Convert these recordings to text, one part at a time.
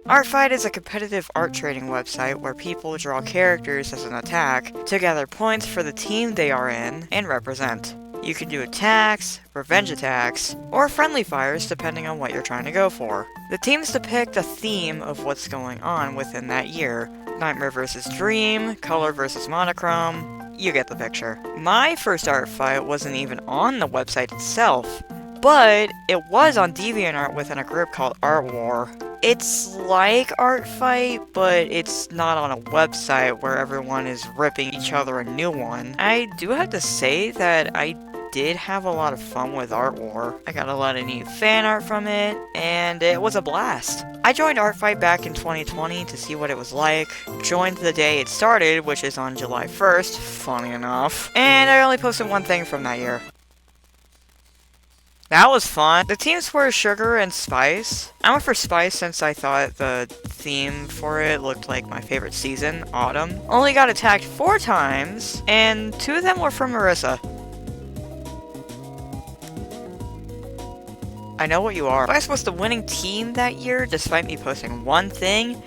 ArtFight is a competitive art trading website where people draw characters as an attack to gather points for the team they are in and represent. You can do attacks, revenge attacks, or friendly fires depending on what you're trying to go for. The teams depict a theme of what's going on within that year. Nightmare vs. Dream, color vs. monochrome, you get the picture. My first art fight wasn't even on the website itself, but it was on DeviantArt within a group called Art War. It's like ArtFight, but it's not on a website where everyone is ripping each other a new one. I do have to say that I did have a lot of fun with Art War. I got a lot of neat fan art from it, and it was a blast. I joined ArtFight back in 2020 to see what it was like, joined the day it started, which is on July 1st, funny enough, and I only posted one thing from that year. That was fun. The teams were Sugar and Spice. I went for Spice since I thought the theme for it looked like my favorite season, Autumn. Only got attacked 4 times, and 2 of them were from Marissa. I know what you are. Spice was the winning team that year, despite me posting one thing,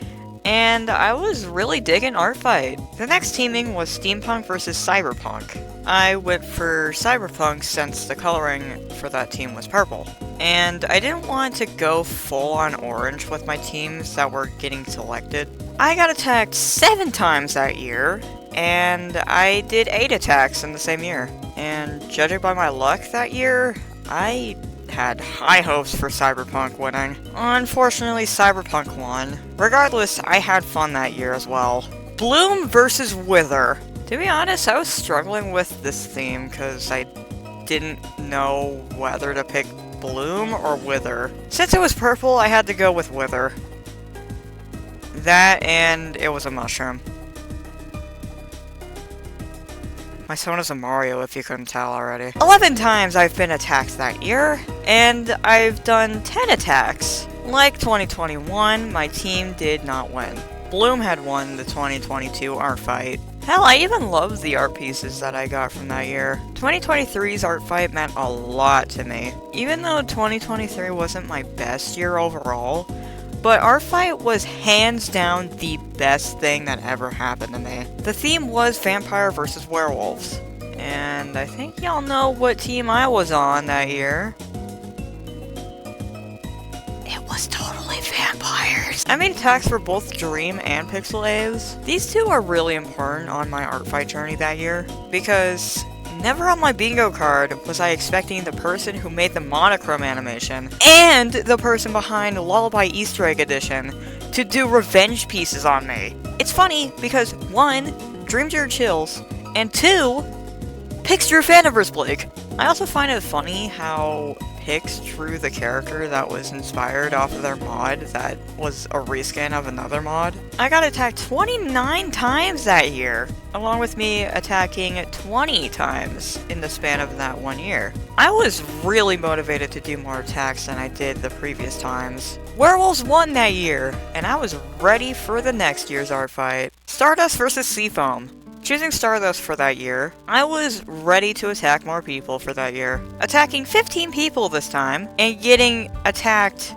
and I was really digging ArtFight. The next teaming was Steampunk versus Cyberpunk. I went for Cyberpunk since the coloring for that team was purple. And I didn't want to go full on orange with my teams that were getting selected. I got attacked 7 times that year, and I did 8 attacks in the same year. And judging by my luck that year, I had high hopes for Cyberpunk winning. Unfortunately, Cyberpunk won. Regardless, I had fun that year as well. Bloom versus Wither. To be honest, I was struggling with this theme because I didn't know whether to pick Bloom or Wither. Since it was purple, I had to go with Wither. That and it was a mushroom. My son is a Mario, if you couldn't tell already. 11 times I've been attacked that year, and I've done 10 attacks. Like 2021, my team did not win. Bloom had won the 2022 art fight. Hell, I even loved the art pieces that I got from that year. 2023's art fight meant a lot to me. Even though 2023 wasn't my best year overall, but ArtFight was hands down the best thing that ever happened to me. The theme was vampire versus werewolves. And I think y'all know what team I was on that year. It was totally vampires. I made attacks for both Dream and Pixel Aves. These two are really important on my ArtFight journey that year, because never on my bingo card was I expecting the person who made the monochrome animation and the person behind Lullaby Easter Egg Edition to do revenge pieces on me. It's funny because 1, Dream Dear Chills, and 2, Pix drew Faniverse Blake. I also find it funny how Pix drew the character that was inspired off of their mod that was a reskin of another mod. I got attacked 29 times that year, along with me attacking 20 times in the span of that one year. I was really motivated to do more attacks than I did the previous times. Werewolves won that year, and I was ready for the next year's art fight. Stardust versus Seafoam. Choosing Stardust for that year, I was ready to attack more people for that year. Attacking 15 people this time, and getting attacked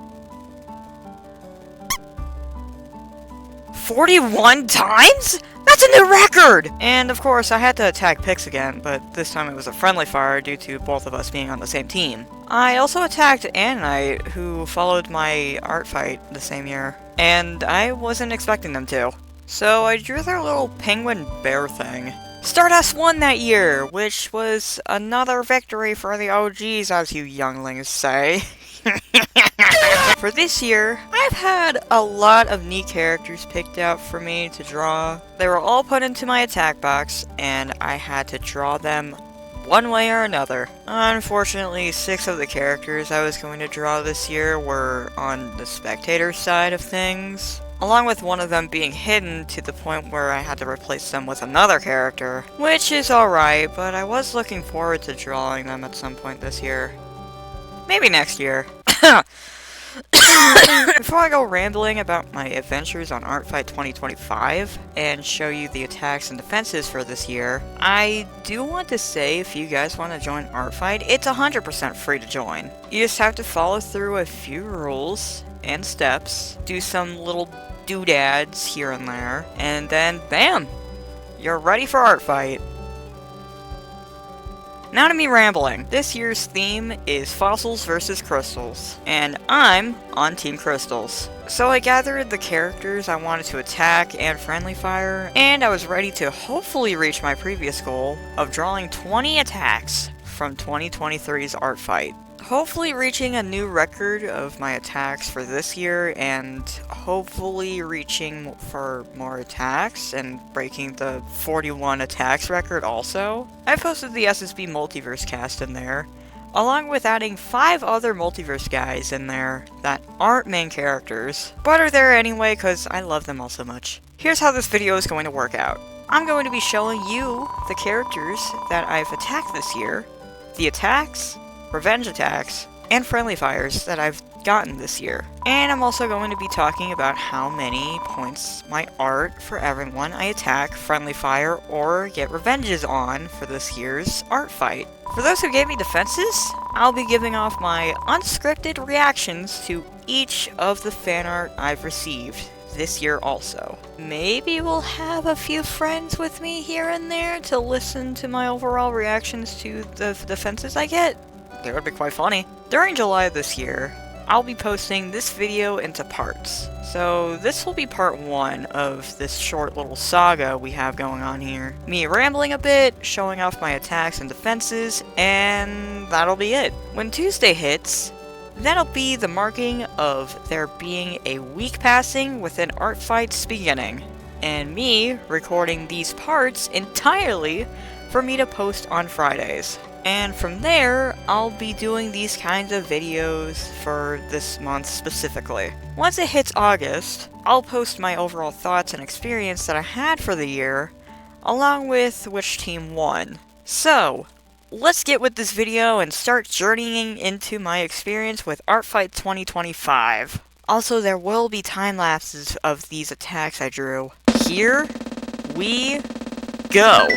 41 times? That's a new record! And of course, I had to attack Pix again, but this time it was a friendly fire due to both of us being on the same team. I also attacked Anite, who followed my art fight the same year, and I wasn't expecting them to. So I drew their little penguin bear thing. Stardust won that year, which was another victory for the OGs, as you younglings say. For this year, I've had a lot of neat characters picked out for me to draw. They were all put into my attack box, and I had to draw them one way or another. Unfortunately, 6 of the characters I was going to draw this year were on the spectator side of things, along with one of them being hidden to the point where I had to replace them with another character, which is alright, but I was looking forward to drawing them at some point this year. Maybe next year. Before I go rambling about my adventures on ArtFight 2025 and show you the attacks and defenses for this year, I do want to say if you guys want to join ArtFight, it's 100% free to join. You just have to follow through a few rules and steps, do some little doodads here and there, and then BAM! You're ready for ArtFight. Now to me rambling. This year's theme is Fossils vs. Crystals, and I'm on Team Crystals. So I gathered the characters I wanted to attack and friendly fire, and I was ready to hopefully reach my previous goal of drawing 20 attacks from 2023's ArtFight. Hopefully reaching a new record of my attacks for this year, and hopefully reaching for more attacks and breaking the 41 attacks record also. I posted the SSB multiverse cast in there, along with adding 5 other multiverse guys in there that aren't main characters, but are there anyway because I love them all so much. Here's how this video is going to work out. I'm going to be showing you the characters that I've attacked this year, the attacks, revenge attacks, and friendly fires that I've gotten this year. And I'm also going to be talking about how many points my art for everyone I attack, friendly fire, or get revenges on for this year's art fight. For those who gave me defenses, I'll be giving off my unscripted reactions to each of the fan art I've received this year also. Maybe we'll have a few friends with me here and there to listen to my overall reactions to the defenses I get. That would be quite funny. During July of this year, I'll be posting this video into parts. So this will be part 1 of this short little saga we have going on here. Me rambling a bit, showing off my attacks and defenses, and that'll be it. When Tuesday hits, that'll be the marking of there being a week passing within ArtFight's beginning, and me recording these parts entirely for me to post on Fridays. And from there, I'll be doing these kinds of videos for this month specifically. Once it hits August, I'll post my overall thoughts and experience that I had for the year, along with which team won. So, let's get with this video and start journeying into my experience with ArtFight 2025. Also, there will be time lapses of these attacks I drew. Here we go!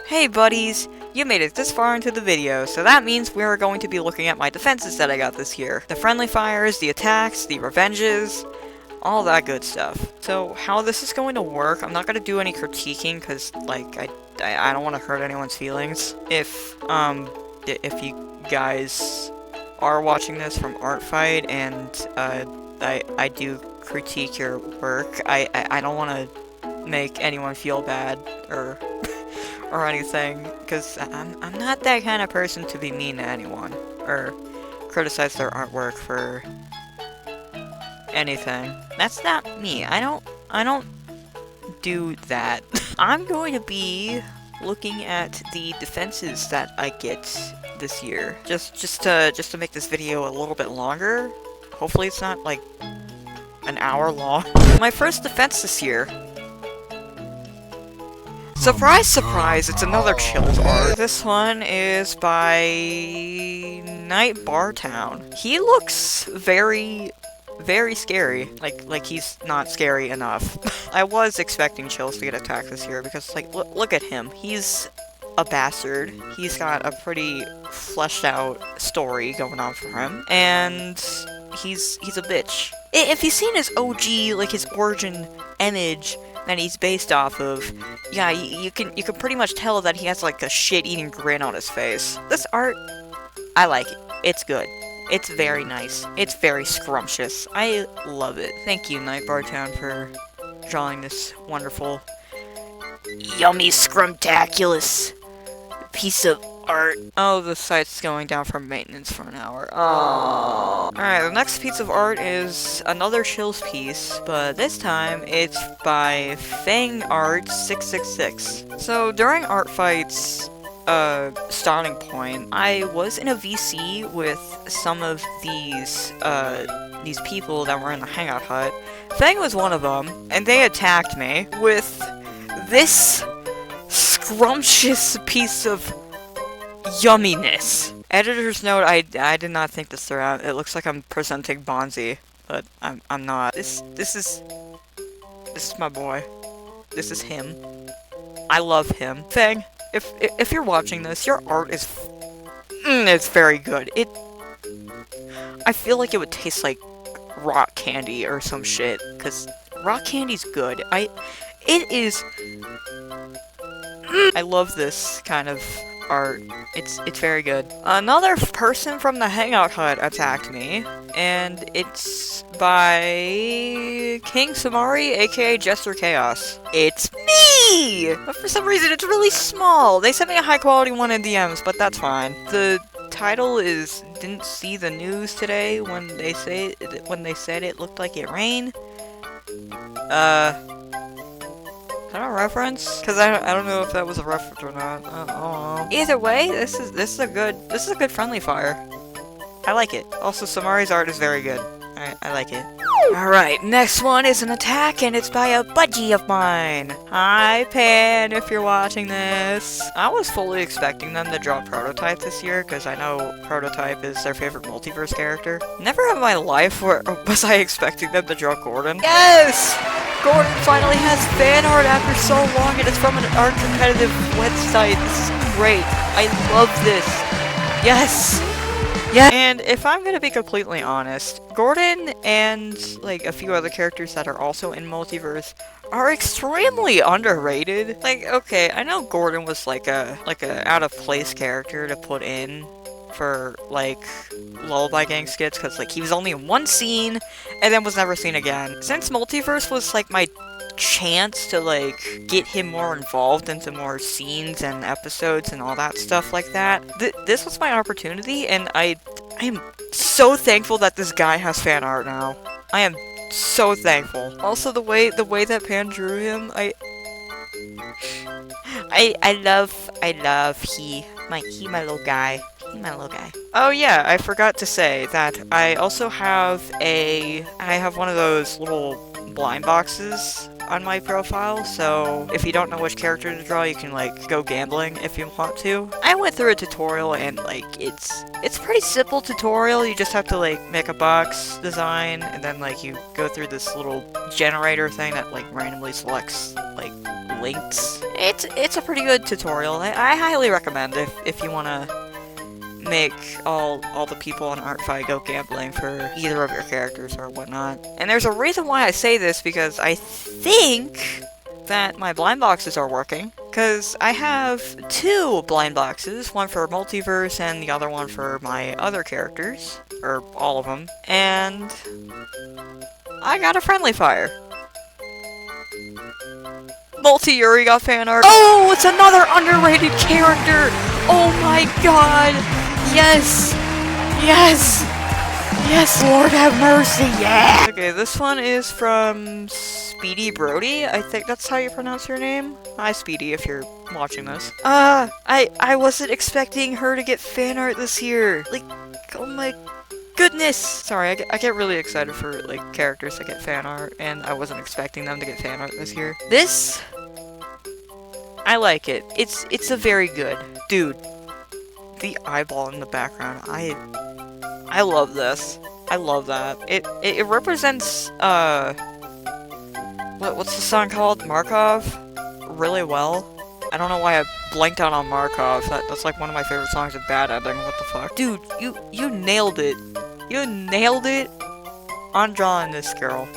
Hey buddies, you made it this far into the video, so that means we are going to be looking at my defenses that I got this year. The friendly fires, the attacks, the revenges, all that good stuff. So how this is going to work, I'm not going to do any critiquing because, like, I don't want to hurt anyone's feelings. If you guys are watching this from ArtFight and I do critique your work, I don't want to make anyone feel bad or or anything, because I'm not that kind of person to be mean to anyone or criticize their artwork for anything. That's not me. I don't do that. I'm going to be looking at the defenses that I get this year, just to make this video a little bit longer. Hopefully it's not like an hour long. My first defense this year. Surprise, surprise, it's another chilled art. This one is by Night Bartown. He looks very scary. Like he's not scary enough. I was expecting Chills to get attacked this year because, like, look at him. He's a bastard. He's got a pretty fleshed out story going on for him, and he's a bitch. If you've seen his OG, like his origin image that he's based off of, yeah, you can pretty much tell that he has like a shit-eating grin on his face. This art, I like it. It's good. It's very nice. It's very scrumptious. I love it. Thank you, Night Bartown, for drawing this wonderful, yummy, scrumtaculous piece of art. Oh, the site's going down for maintenance for an hour. Oh. Alright, the next piece of art is another Chills piece, but this time it's by Fang Art 666. So during ArtFight's starting point, I was in a VC with some of these people that were in the Hangout Hut. Fang was one of them, and they attacked me with this scrumptious piece of yumminess. Editor's note, I did not think this through. It looks like I'm presenting Bonzi, but I'm not. This is my boy. This is him. I love him. Fang, if you're watching this, your art is it's very good. I feel like it would taste like rock candy or some shit, because rock candy's good. I love this kind of art. It's very good. Another person from the Hangout Hut attacked me, and it's by King Samari, aka Jester Chaos. It's me! But for some reason it's really small. They sent me a high quality one in DMs, but that's fine. The title is "Didn't see the news today when they said it looked like it rained." Is that a reference? Because I don't know if that was a reference or not. I don't know. Either way, this is a good friendly fire. I like it. Also, Samari's art is very good. I like it. Alright, next one is an attack, and it's by a budgie of mine. Hi, Pan, if you're watching this. I was fully expecting them to draw Prototype this year, because I know Prototype is their favorite multiverse character. Never in my life was I expecting them to draw Gordon. Yes! Gordon finally has fan art after so long, and it's from an art competitive website. This is great. I love this. Yes! Yeah. And if I'm gonna be completely honest, Gordon and like a few other characters that are also in Multiverse are extremely underrated. Like, okay, I know Gordon was like a out of place character to put in for like Lullaby Gang skits, because like he was only in one scene and then was never seen again. Since Multiverse was like my chance to like get him more involved into more scenes and episodes and all that stuff like that, this was my opportunity, and I am so thankful that this guy has fan art now. I am so thankful. Also, the way that Pan drew him, I love my little guy. My little guy. Oh yeah, I forgot to say that I also have one of those little blind boxes on my profile, so if you don't know which character to draw, you can like go gambling if you want to. I went through a tutorial, and like it's pretty simple tutorial. You just have to like make a box design, and then like you go through this little generator thing that like randomly selects like links. It's a pretty good tutorial. I highly recommend if you want to make all the people on ArtFight go gambling for either of your characters or whatnot. And there's a reason why I say this, because I think that my blind boxes are working. Because I have 2 blind boxes, one for Multiverse and the other one for my other characters, or all of them, and I got a friendly fire. Multi-Yuri got fan art. Oh, it's another underrated character! Oh my god! Yes! Yes! Yes, Lord have mercy, yeah! Okay, this one is from Speedy Brody. I think that's how you pronounce your name. Hi, Speedy, if you're watching this. I wasn't expecting her to get fan art this year. Like, oh my goodness! Sorry, I get really excited for, like, characters that get fan art, and I wasn't expecting them to get fan art this year. This, I like it. It's a very good. Dude, the eyeball in the background, I love this. I love that. It represents, what's the song called? Markov? Really well. I don't know why I blanked out on Markov. That's like one of my favorite songs of Bad Ending. What the fuck? Dude, you nailed it. You nailed it on drawing this girl.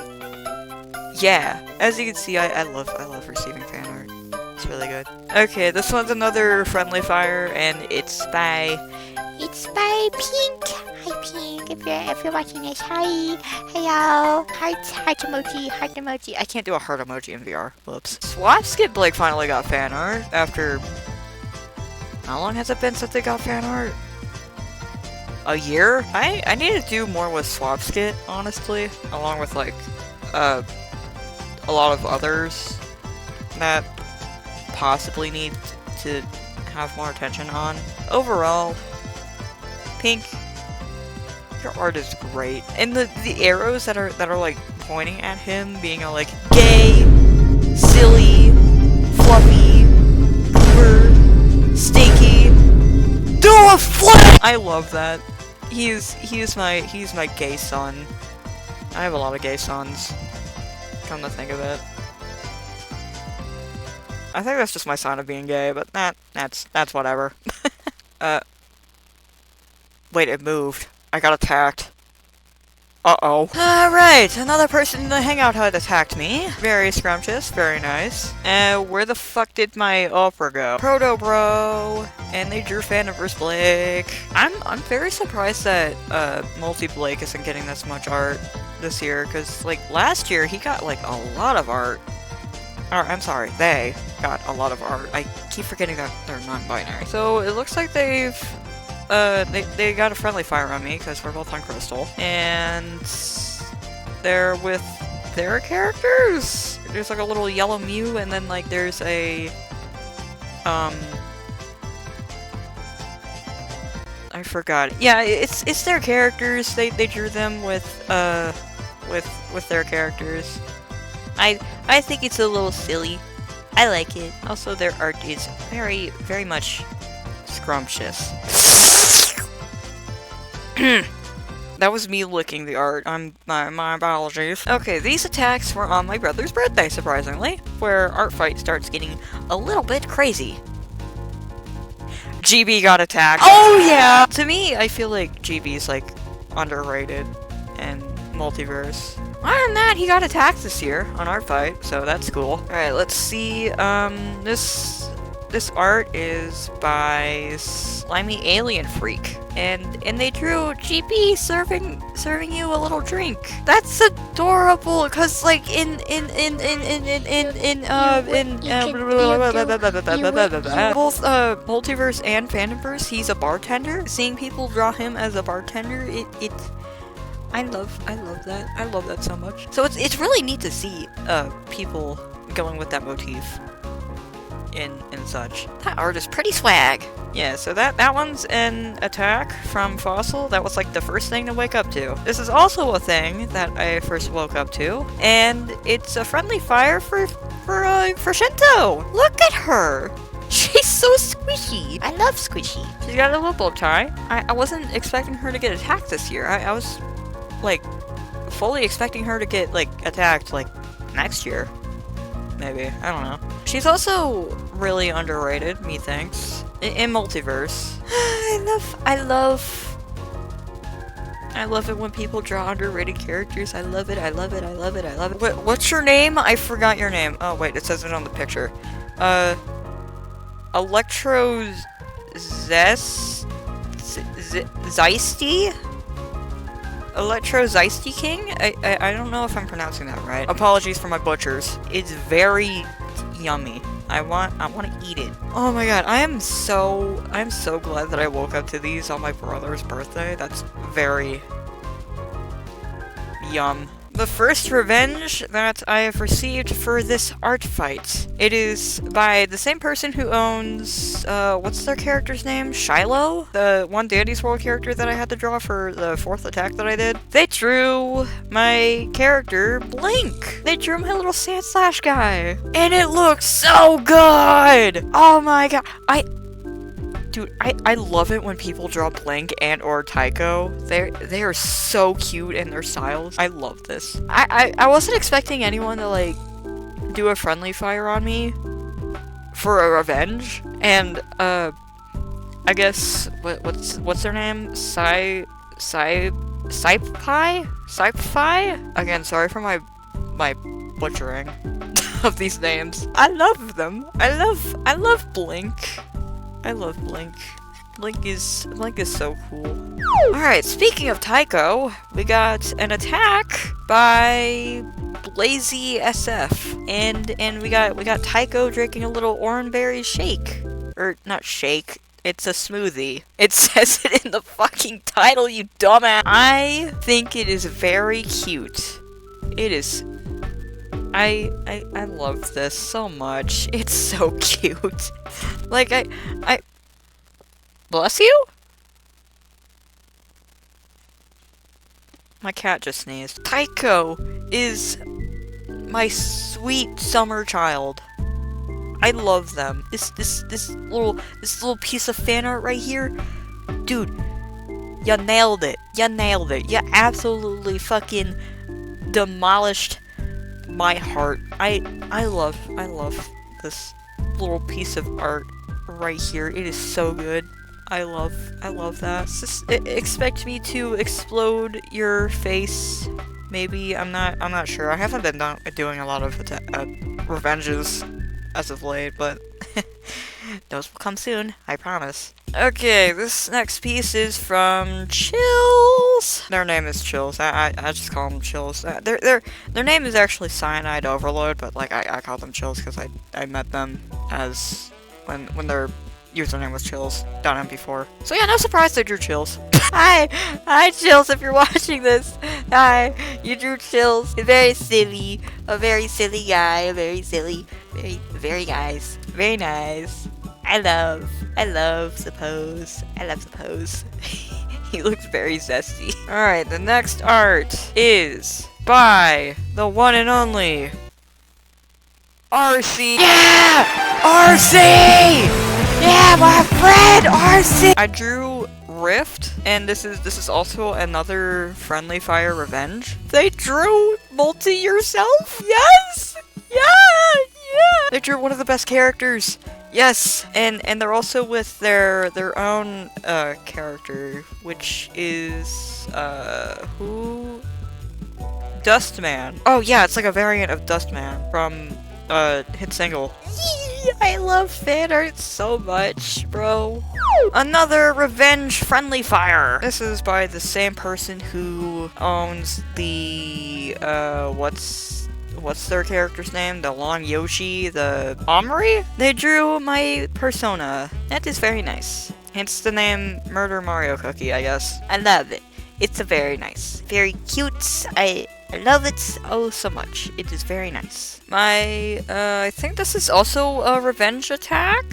Yeah. As you can see, I love receiving fan art. It's really good. Okay, this one's another friendly fire, and it's by Pink. Hi Pink, if you're watching this, hi, hello, heart emoji. I can't do a heart emoji in VR. Whoops. Swapskid Blake finally got fan art after, how long has it been since they got fan art? A year? I need to do more with Swapskit, honestly, along with like a lot of others that possibly need to have more attention on. Overall, Pink, your art is great, and the arrows that are like pointing at him, being all like gay, silly, fluffy, goober, stinky, do a flip. I love that. He's my gay son. I have a lot of gay sons. Come to think of it, I think that's just my sign of being gay, but that's whatever. Wait, it moved. I got attacked. Uh-oh. Alright, another person in the Hangout had attacked me. Very scrumptious, very nice. Where the fuck did my opera go? Proto Bro, and they drew Faniverse Blake. I'm very surprised that, Multi Blake isn't getting this much art this year, because, like, last year he got, like, a lot of art. Or, I'm sorry, they got a lot of art. I keep forgetting that they're non-binary. So, it looks like they got a friendly fire on me, because we're both on Crystal. And they're with their characters! There's like a little yellow Mew, and then like there's a, I forgot. Yeah, it's their characters. They drew them with their characters. I think it's a little silly. I like it. Also, their art is very, very much scrumptious. That was me licking the art. My apologies. Okay, these attacks were on my brother's birthday, surprisingly, where ArtFight starts getting a little bit crazy. GB got attacked. Oh yeah! To me, I feel like GB's like underrated and multiverse. Other than that, he got attacked this year on ArtFight, so that's cool. Alright, let's see. This art is by Slimy Alien Freak, and they drew GB serving you a little drink. That's adorable, cause like in both Multiverse and Fandomverse, he's a bartender. Seeing people draw him as a bartender, I love that. I love that so much. So it's really neat to see people going with that motif. And such. That art is pretty swag. Yeah, so that one's an attack from Fossil. That was like the first thing to wake up to. This is also a thing that I first woke up to, and it's a friendly fire for Shinto. Look at her. She's so squishy. I love squishy. She's got a little bow tie. I wasn't expecting her to get attacked this year. I was like fully expecting her to get like attacked like next year. maybe. I don't know. She's also really underrated, methinks. In multiverse. I love it when people draw underrated characters. I love it. What's your name? I forgot your name. Oh wait, it says it on the picture. Electro Zeisty? Electro Zeisty King? I don't know if I'm pronouncing that right. Apologies for my butchers. It's very yummy. I want to eat it. Oh my god, I'm so glad that I woke up to these on my brother's birthday. That's very yum. The first revenge that I have received for this art fight. It is by the same person who owns, what's their character's name? Shiloh? The one Dandy's World character that I had to draw for the 4th attack that I did. They drew my character, Blink. They drew my little sand slash guy. And it looks so good! Oh my god. Dude, I love it when people draw Blink and or Tycho. They are so cute in their styles. I love this. I wasn't expecting anyone to like do a friendly fire on me for a revenge. And I guess what's their name? Cyphi? Again, sorry for my butchering of these names. I love them. I love Blink. I love Blink. Blink is so cool. Alright, speaking of Tycho, we got an attack by Blazy SF. And we got Tycho drinking a little orangeberry shake. Or not shake, it's a smoothie. It says it in the fucking title, you dumbass. I think it is very cute. It is. I love this so much. It's so cute. Like, I bless you? My cat just sneezed. Tycho is my sweet summer child. I love them. This little piece of fan art right here. Dude, you nailed it. You nailed it. You absolutely fucking demolished my heart. I love this little piece of art right here. It is so good. I love that. Just expect me to explode your face. Maybe. I'm not sure. I haven't been doing a lot of revenges as of late, but those will come soon. I promise. Okay, this next piece is from Chills. Their name is Chills. I just call them Chills. Their name is actually Cyanide Overload, but like I call them Chills because I met them as when their username was Chills down MP4. So yeah, no surprise they drew Chills. Hi Chills, if you're watching this. Hi, you drew Chills. Very silly, a very silly guy, very nice. I love Suppose. He looks very zesty. Alright, the next art is by the one and only RC. Yeah! RC! Yeah, my friend RC! I drew Rift, and this is also another friendly fire revenge. They drew Multi Yourself? Yes! Yeah! They drew one of the best characters. Yes, and they're also with their own character, which is who? Dustman. Oh yeah, it's like a variant of Dustman from Hit Single. I love fan art so much, bro. Another revenge friendly fire. This is by the same person who owns the what's their character's name? The Long Yoshi, the Omri? They drew my persona. That is very nice. Hence the name Murder Mario Cookie, I guess. I love it. It's a very nice. Very cute. I love it oh so much. It is very nice. I think this is also a revenge attack?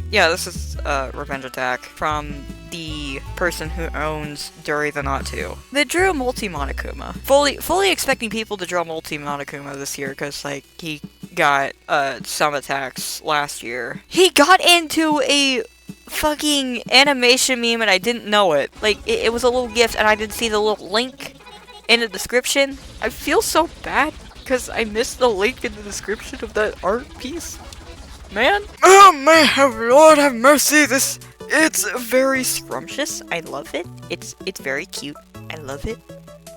Yeah, this is a revenge attack from the person who owns Dury the Knot 2. They drew Multi-Monokuma. Fully expecting people to draw Multi-Monokuma this year, because, like, he got, some attacks last year. He got into a fucking animation meme and I didn't know it. Like, it was a little gift and I didn't see the little link in the description. I feel so bad because I missed the link in the description of that art piece. Man. Oh man, Lord have mercy, it's very scrumptious. I love it. It's very cute. I love it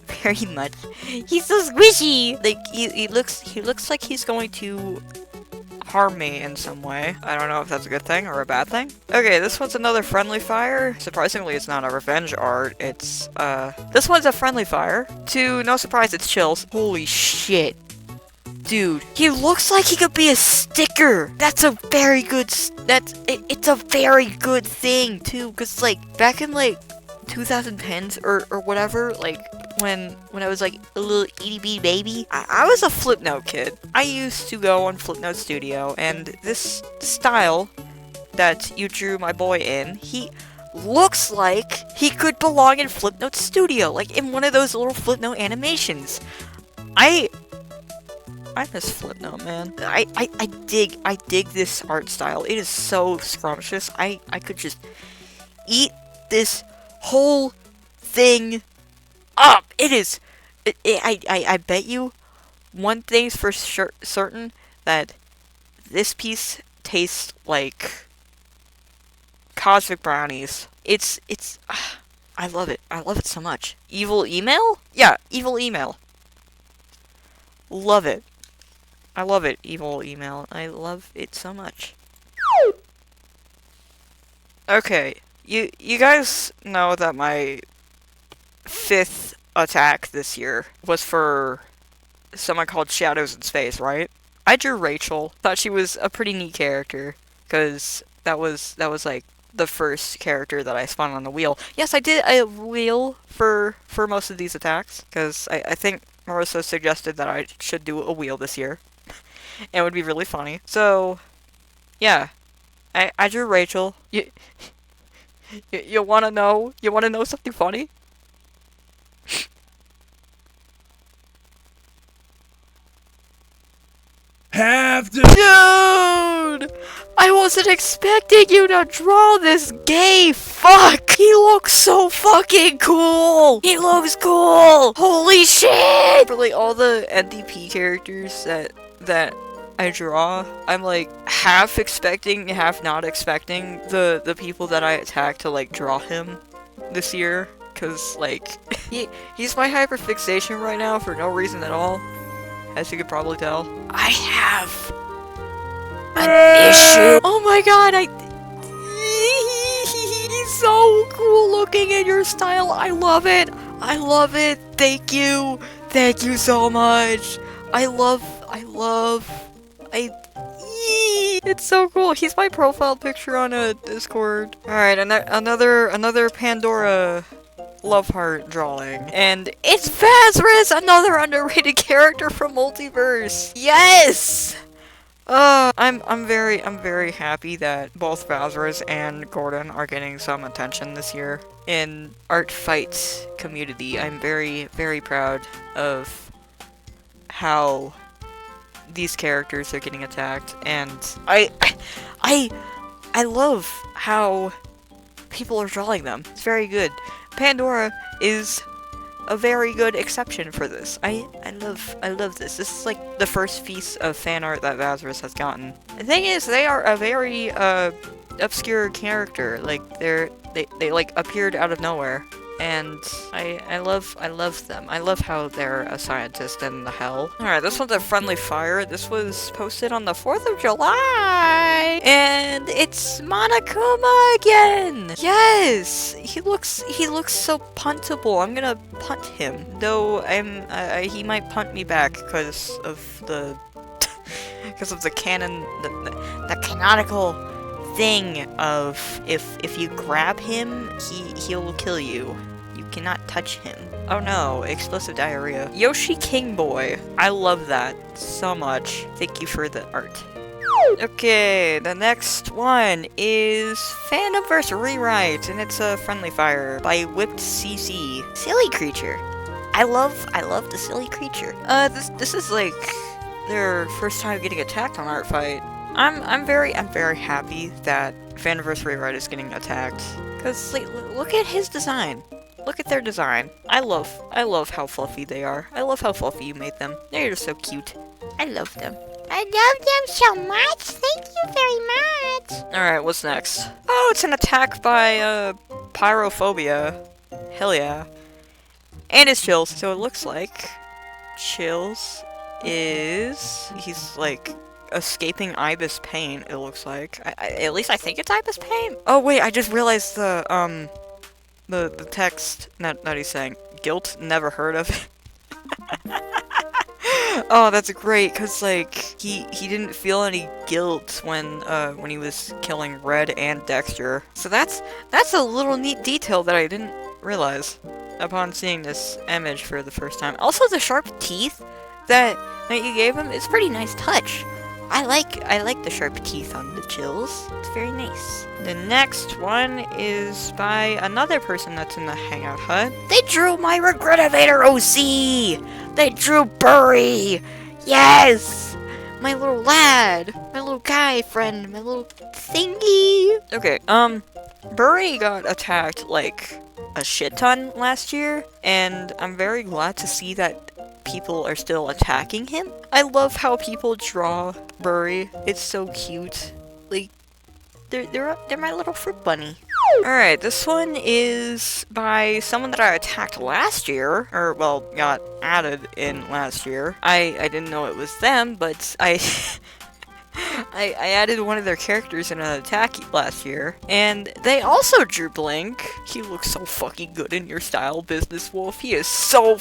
very much. He's so squishy. Like he looks like he's going to harm me in some way. I don't know if that's a good thing or a bad thing. Okay, this one's another friendly fire. Surprisingly, it's not a revenge art. It's this one's a friendly fire. To no surprise, it's Chills. Holy shit. Dude, he looks like he could be a sticker. That's a very good, it's a very good thing too, because like back in like 2010s or whatever, like when I was like a little itty-bitty baby, I was a Flipnote kid. I used to go on Flipnote Studio, and this style that you drew my boy in, he looks like he could belong in Flipnote Studio, like in one of those little Flipnote animations. I miss Flipnote, man. I dig this art style. It is so scrumptious. I could just eat this whole thing up. It is. I bet you one thing's for certain, that this piece tastes like cosmic brownies. It's. I love it. I love it so much. Evil email? Yeah, evil email. Love it. I love it, evil email. I love it so much. Okay, you guys know that my 5th attack this year was for someone called Shadows in Space, right? I drew Rachel. Thought she was a pretty neat character, because that was like the first character that I spun on the wheel. Yes, I did a wheel for most of these attacks, because I think Marissa suggested that I should do a wheel this year. It would be really funny. So, yeah, I drew Rachel. You wanna know? You wanna know something funny? Dude! I wasn't expecting you to draw this gay fuck! He looks so fucking cool! He looks cool! Holy shit! For like all the NDP characters that I draw, I'm like half expecting, half not expecting the people that I attack to like draw him this year, cause like he's my hyperfixation right now for no reason at all, as you could probably tell. I have an issue. Oh my god, he's so cool looking in your style. I love it. I love it. Thank you so much. It's so cool. He's my profile picture on a Discord. Alright, another Pandora love heart drawing. And it's Vazris, another underrated character from Multiverse. Yes! I'm very happy that both Vazris and Gordon are getting some attention this year in ArtFight community. I'm very, very proud of how these characters are getting attacked, and I love how people are drawing them. It's very good. Pandora is a very good exception for this. I love this. This is like the first piece of fan art that Vazris has gotten. The thing is, they are a very obscure character. Like they like appeared out of nowhere. And I love them. I love how they're a scientist in the hell. Alright, this one's a friendly fire. This was posted on the 4th of July. And it's Monokuma again! Yes! He looks so puntable. I'm gonna punt him. Though he might punt me back because of the canon, the canonical thing of if you grab him, he'll kill you. You cannot touch him. Oh no, explosive diarrhea. Yoshi King Boy. I love that so much. Thank you for the art. Okay, the next one is Faniverse Rewrite, and it's a friendly fire by Whipped CC. Silly creature. I love the silly creature. This is like their first time getting attacked on ArtFight. I'm very happy that Faniverse Rewrite is getting attacked, cause like, look at his design. Look at their design. I love how fluffy they are. I love how fluffy you made them. They're just so cute. I love them. I love them so much. Thank you very much. Alright, what's next? Oh, it's an attack by, pyrophobia. Hell yeah. And it's Chills. So it looks like Chills he's like escaping Ibis pain, it looks like. At least I think it's Ibis pain. Oh wait, I just realized the text that he's saying. Guilt, never heard of it. Oh, that's great, cause like he didn't feel any guilt when he was killing Red and Dexter. So that's a little neat detail that I didn't realize upon seeing this image for the first time. Also, the sharp teeth that you gave him is pretty nice touch. I like the sharp teeth on the Chills. It's very nice. The next one is by another person that's in the Hangout Hut. They drew my Regretivator OC! They drew Burry! Yes! My little lad! My little guy friend! My little thingy! Okay, Burry got attacked like a shit ton last year, and I'm very glad to see that people are still attacking him. I love how people draw Burry. It's so cute. Like, they're my little fruit bunny. Alright, this one is by someone that I attacked last year, or well, got added in last year. I didn't know it was them, but I added one of their characters in an attack last year, and they also drew Blink. He looks so fucking good in your style, Business Wolf. He is so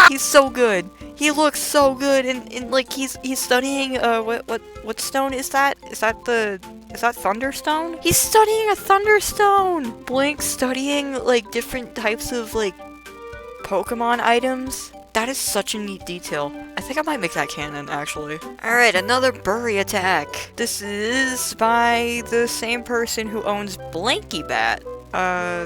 he's so good. He looks so good, and like he's studying what stone is that? Is that Thunderstone? He's studying a Thunderstone. Blink studying like different types of like Pokemon items. That is such a neat detail. I think I might make that canon, actually. Alright, another Burry attack. This is by the same person who owns Blanky Bat.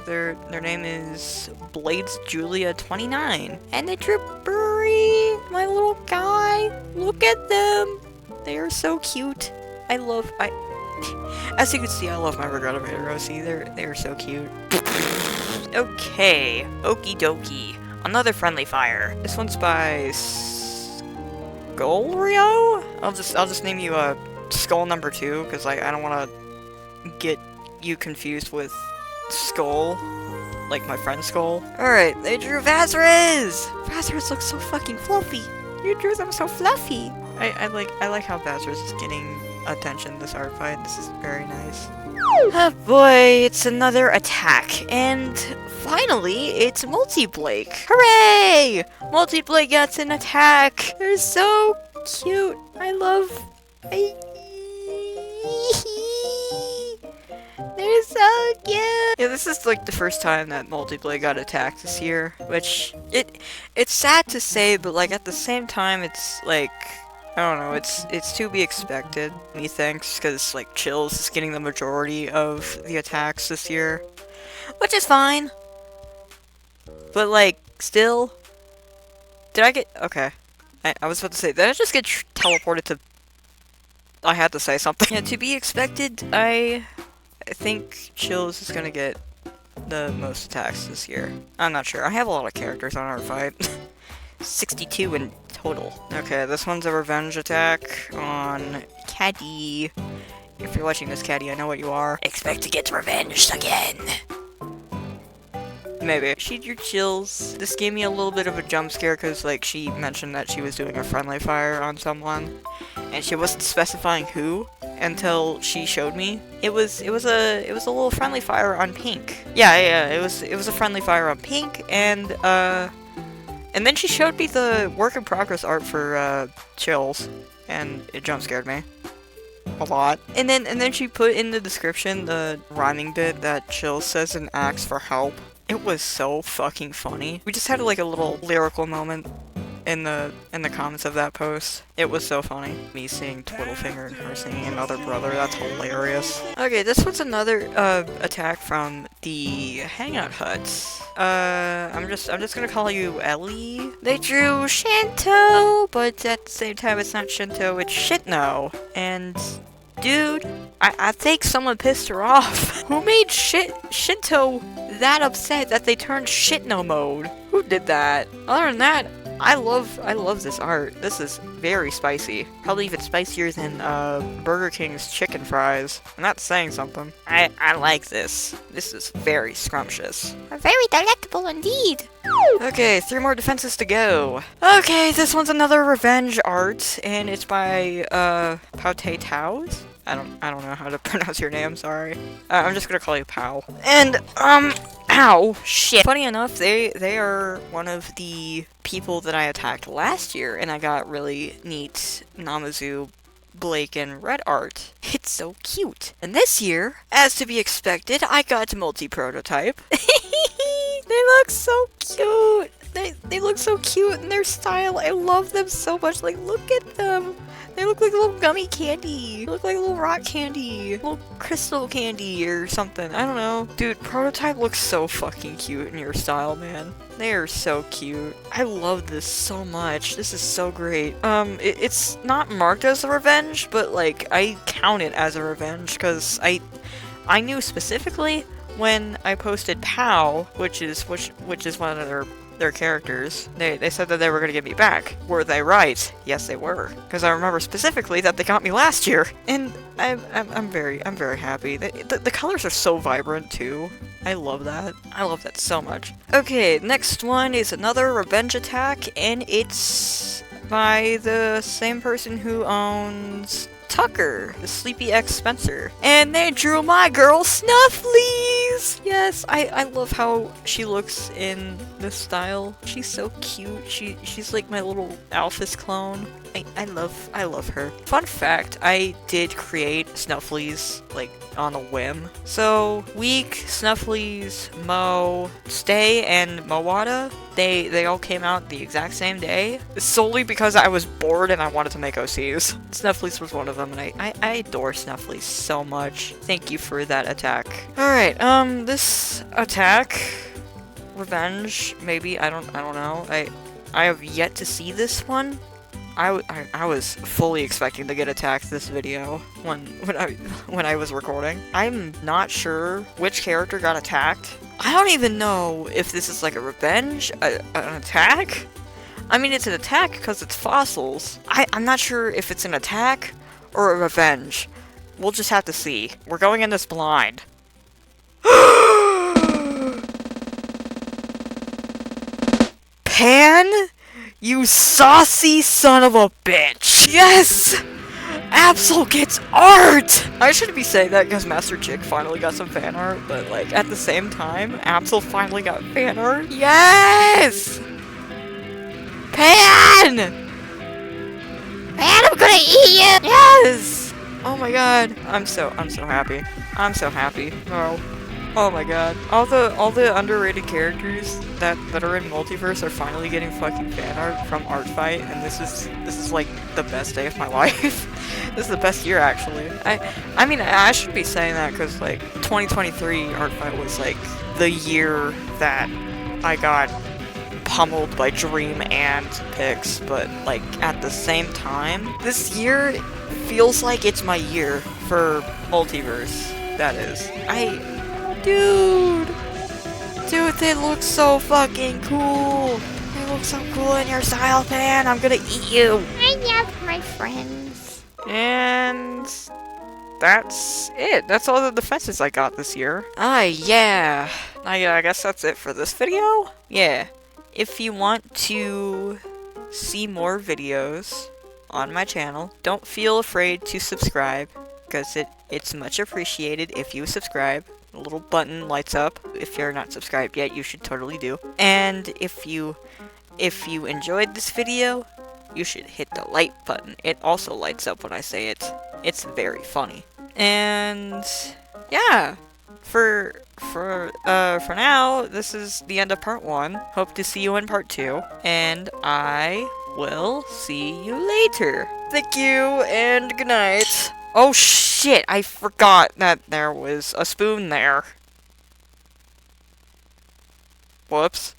Their name is Blades Julia 29. And they drew Burry, my little guy. Look at them. They are so cute. As you can see, I love my Regretivator OC. They're so cute. Okay, okie dokie. Another friendly fire. This one's by Skullrio? I'll just name you Skull number 2, because I don't want to get you confused with Skull, like my friend Skull. Alright, they drew Vazaras! Vazaras looks so fucking fluffy. You drew them so fluffy. I like how Vazaras is getting attention this art fight. This is very nice. Oh boy, it's another attack, and finally, it's Multi-Blake. Hooray! Multi-Blake gets an attack. They're so cute. They're so cute. Yeah, this is like the first time that Multi-Blake got attacked this year, which it's sad to say, but like at the same time, it's like, I don't know, it's to be expected, methinks, because like Chills is getting the majority of the attacks this year, which is fine. But like, still, okay. I was about to say, did I just get teleported to, I had to say something. Yeah, to be expected, I think Chills is gonna get the most attacks this year. I'm not sure, I have a lot of characters on ArtFight. 62 in total. Okay, this one's a revenge attack on Caddy. If you're watching this, Caddy, I know what you are. Expect to get revenged again. Maybe. She drew Chills. This gave me a little bit of a jump scare because, like, she mentioned that she was doing a friendly fire on someone, and she wasn't specifying who until she showed me. It was a little friendly fire on Pink. Yeah, it was a friendly fire on Pink, and then she showed me the work in progress art for Chills, and it jump scared me a lot. And then she put in the description the rhyming bit that Chills says and asks for help. It was so fucking funny. We just had like a little lyrical moment in the comments of that post. It was so funny. Me seeing Twiddlefinger and her singing Another Brother, that's hilarious. Okay, this one's another attack from the Hangout Huts. I'm just gonna call you Ellie. They drew Shinto, but at the same time it's not Shinto, it's Shitno. And dude, I think someone pissed her off. Who made Shinto that upset that they turned shit no mode. Who did that? Other than that, I love this art. This is very spicy. Probably even spicier than Burger King's chicken fries. And that's saying something. I like this. This is very scrumptious. Very delectable indeed. Okay, 3 more defenses to go. Okay, this one's another revenge art, and it's by Paute Taos. I don't know how to pronounce your name, sorry. I'm just gonna call you Pow. And, ow, shit. Funny enough, they are one of the people that I attacked last year, and I got really neat Namazu, Blake, and Red art. It's so cute. And this year, as to be expected, I got multi-prototype. They look so cute. They look so cute in their style. I love them so much. Like, look at them. They look like little gummy candy. They look like little rock candy. Little crystal candy or something. I don't know. Dude, Prototype looks so fucking cute in your style, man. They are so cute. I love this so much. This is so great. It's not marked as a revenge, but like, I count it as a revenge because I knew specifically when I posted Pow, which is one of their characters, they said that they were gonna get me back. Were they right? Yes, they were. Because I remember specifically that they got me last year, and I'm very happy. The colors are so vibrant too. I love that. I love that so much. Okay, next one is another revenge attack, and it's by the same person who owns Tucker, the Sleepy X Spencer. And they drew my girl Snufflies! Yes, I love how she looks in this style. She's so cute. She's like my little Alphys clone. I love her. Fun fact, I did create Snufflies, like, on a whim. So, Week, Snufflies, Mo, Stay, and Mowada, they all came out the exact same day, solely because I was bored and I wanted to make OCs. Snufflies was one of them, and I adore Snufflies so much. Thank you for that attack. Alright, this attack, revenge, maybe, I don't know. I have yet to see this one. I was fully expecting to get attacked this video when I was recording. I'm not sure which character got attacked. I don't even know if this is like a revenge, an attack. I mean, it's an attack because it's fossils. I'm not sure if it's an attack or a revenge. We'll just have to see. We're going in this blind. Pan? You saucy son of a bitch! Yes! Absol gets art! I shouldn't be saying that because Master Chick finally got some fan art, but like at the same time, Absol finally got fan art. Yes! Pan! Pan, I'm gonna eat you! Yes! Oh my god. I'm so happy. I'm so happy. Oh my god. All the underrated characters that are in Multiverse are finally getting fucking fan art from ArtFight, and this is like the best day of my life. This is the best year, actually. I mean, I should be saying that because like 2023 ArtFight was like the year that I got pummeled by Dream and Pix, but like at the same time, this year feels like it's my year for Multiverse. That is. Dude, they look so fucking cool. They look so cool in your style, Pan. I'm gonna eat you. I love my friends. And that's it. That's all the defenses I got this year. Yeah. I guess that's it for this video. Yeah. If you want to see more videos on my channel, don't feel afraid to subscribe, because it's much appreciated if you subscribe. A little button lights up. If you're not subscribed yet, you should totally do. And if you enjoyed this video, you should hit the like button. It also lights up when I say it. It's very funny. And yeah, for now, this is the end of part 1. Hope to see you in part 2, and I will see you later. Thank you, and good night. Oh shit, I forgot that there was a spoon there. Whoops.